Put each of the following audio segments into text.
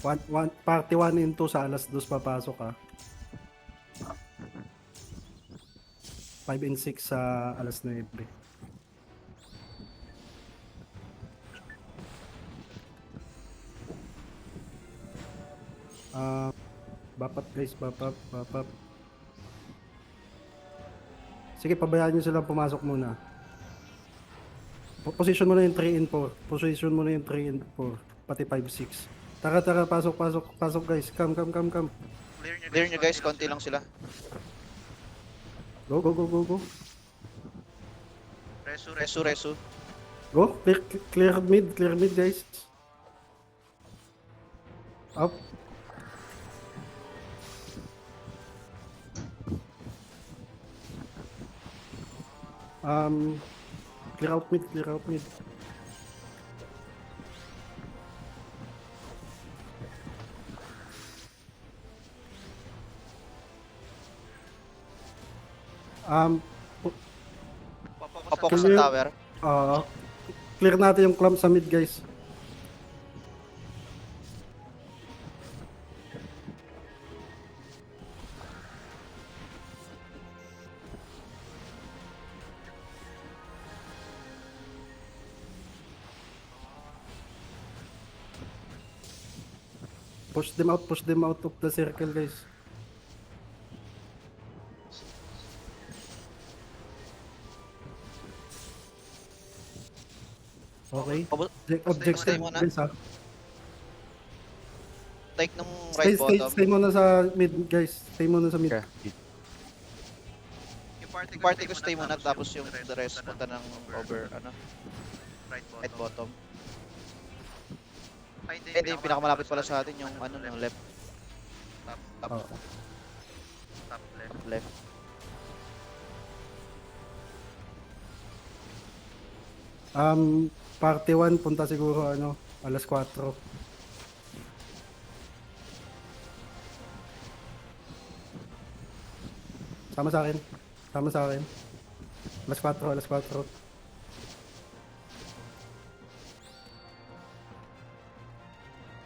Party 1 and 2 sa alas 2 papasok ka. 5 and 6 sa alas 9. Bapat guys, bapat. Sige, pabayaan nyo silang pumasok muna. Position mo na yung 3 and 4. Position mo na yung 3 and 4. Pati 5, 6. Tara, pasok guys. Come. Clear nyo guys, konti lang sila. Go. Resu. Go, clear mid guys. Up. Clear out mid. Papokus sa tower. Clear natin yung clump sa mid guys. Push them out of the circle guys. Okay. Objective Stay muna. guys ha. Take nung right bottom. Stay muna sa mid guys. Stay muna sa mid. Okay. Yung party ko stay muna tapos yung the rest punta ng over right bottom. Hindi, yung pinakamalapit pala sa atin yung no, left. Top left. Party 1 punta siguro alas 4. Sama sa akin. Alas 4.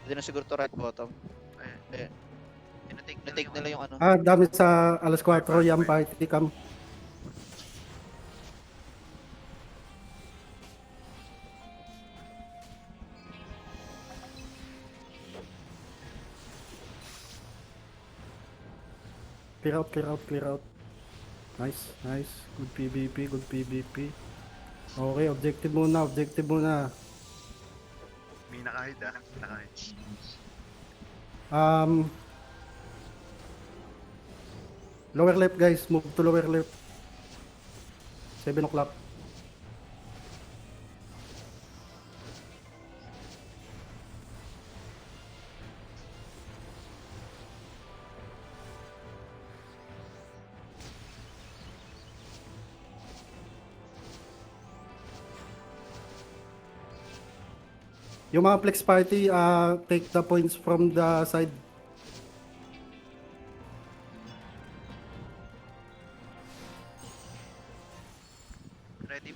Hindi na siguro to right bottom. Na-take nila yung ano. Dami sa alas 4 yung party cam. Clear out. Nice. Good PVP. Okay, objective muna. May nakahid nakahid. Lower left guys, move to lower left. 7 o'clock. Yung mga flex party, take the points from the side.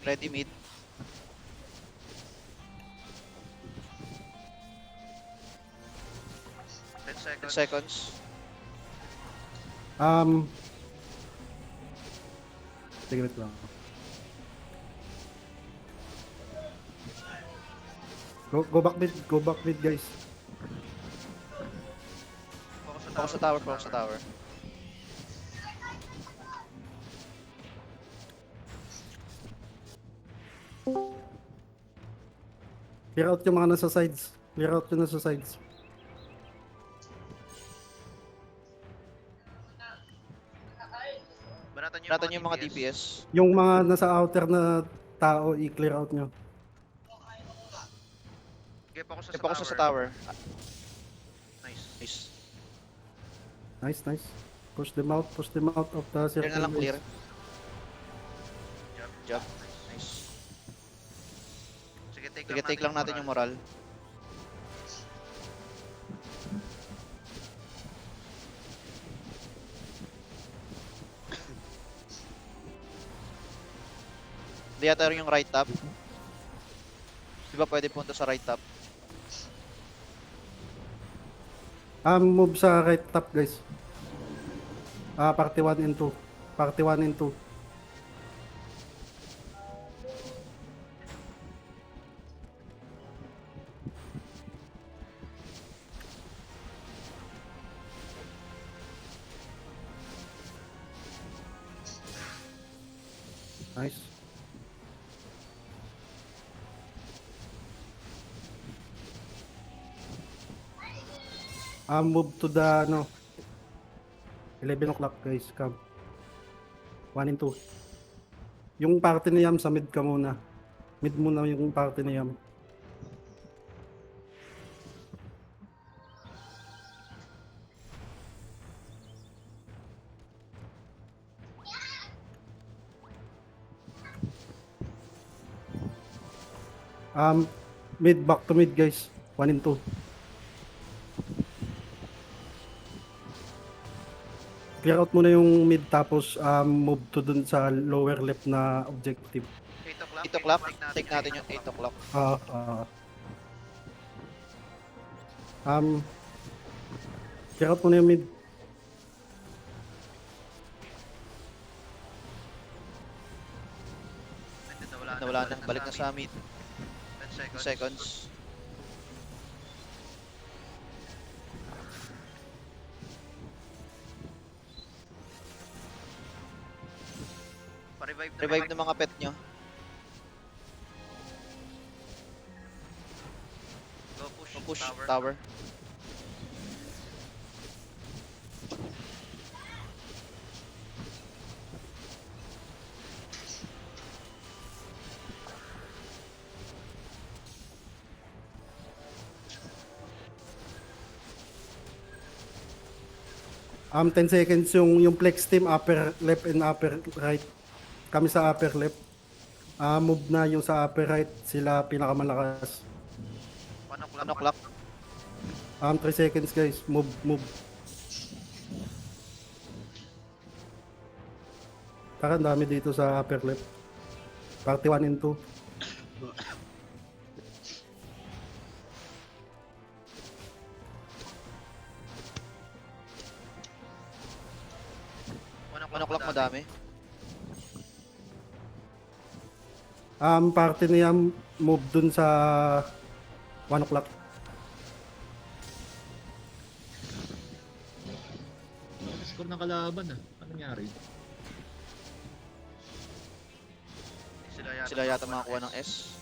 Ready mid. Ten seconds. Sige, wait lang. Go back mid guys. Focus sa tower. Clear out yung mga nasa sides. Banatan yung mga DPS. Yung mga nasa outer na tao, i-clear out nyo. Focus sa tower. Nice. Nice. Push them out of the circle. Clear na lang, guys. clear. Job. Nice. Sige, take lang natin yung moral. Hindi yata rin yung right top. Di ba pwede punta sa right top? Move sa right top guys. Party 1 and 2. Party 1 and 2. Nice. Move to the 11 o'clock guys, come. 1 and 2. Yung party ni Yam sa mid ka muna. Mid muna yung party ni Yam. Mid, back to mid guys. 1 and 2. Clear out muna yung mid tapos move to dun sa lower left na objective. 8 o'clock, take natin yung 8 o'clock. Clear out muna yung mid. Nawala na, balik na sa mid. 10 seconds. Revive ng mga pet nyo. Push tower. 10 seconds yung flex team upper left and upper right. Kami sa upper left. Move na yung sa upper right, sila pinakamalakas. 1 o'clock. 3 seconds guys, move. Taka, ang dami dito sa upper left. Party 1 and 2. One o'clock madami. Party niya move dun sa 1 o'clock. Score ng kalaban Anong nangyari? Sila yata makakuha ng S.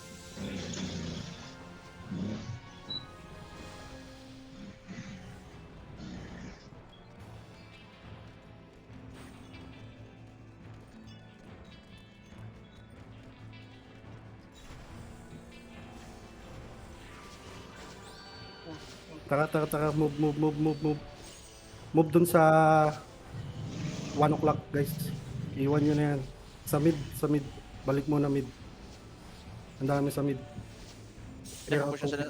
Tara, move. Move dun sa 1 o'clock guys. Iwan nyo na yan. Sa mid. Balik mo na mid. Ang dami sa mid. Kaya push na sila.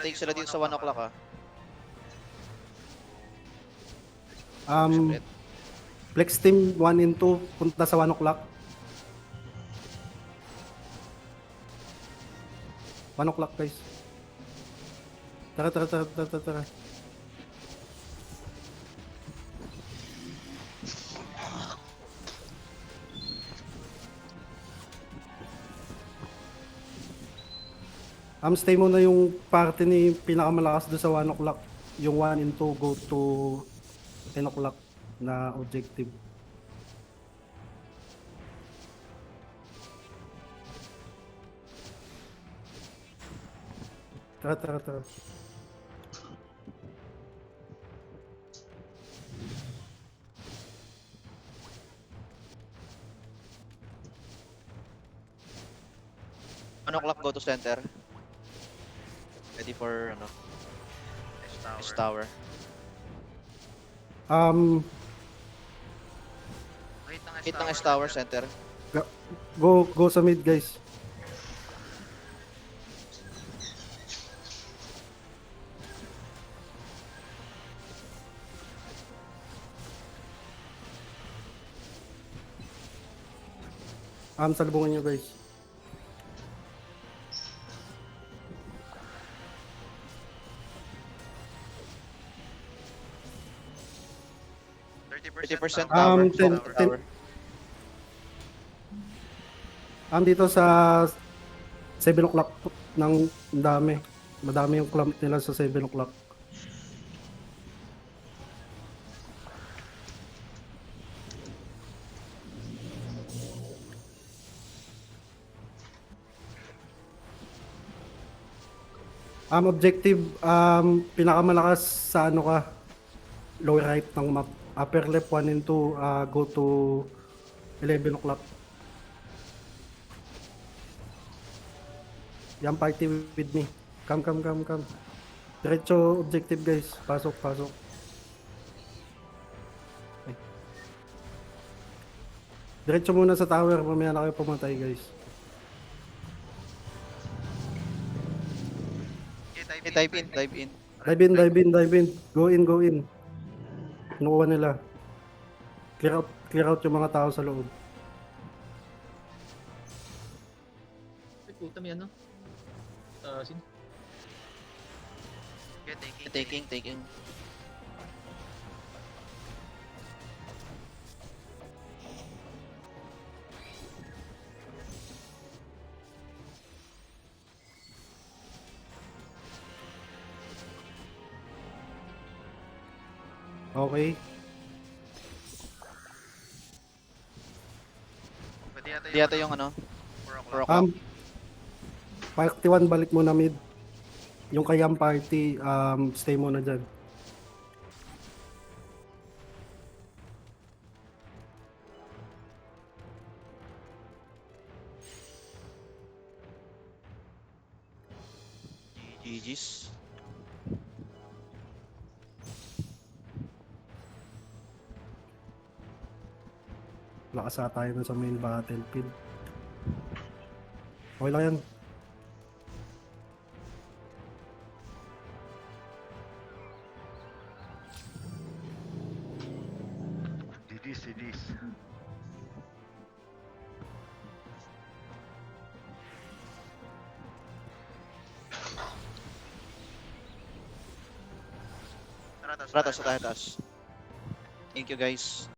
Take sila dito sa 1 o'clock Split. Flex team 1 and 2 punta sa 1 o'clock. 1 o'clock guys. Tara. Stay muna yung party ni pinakamalakas doon sa 1 o'clock. Yung 1 and 2 go to 10 o'clock na objective. Tara. One o'clock go to center. Ready for S tower. Um, Hit ng S tower center. Go sa mid guys. Salubungan nyo guys. Thirty percent Um, tower. ten- Tower. Dito sa 7 o'clock ng dami. Madami yung clump nila sa 7 o'clock. Objective, pinakamalakas sa ano ka, lower right ng map. Upper left 1 and 2, go to 11 o'clock. Yan, party with me. Come. Diretso objective guys. Pasok. Ay. Diretso muna sa tower, mamaya na kayo pumatay guys. Dive in. Dive in. Go in. Kinukuha nila. Clear out yung mga tao sa loob. Ay, puta may ano? Sin? Taking. Okay. Di yata yung ano? 4 o'clock. Party 1, balik mo na mid. Yung kayang party, stay muna dyan. GG's. Lakas tayo na sa main battlefield. Okay lang yan. GG's. Tara, taas. Thank you guys.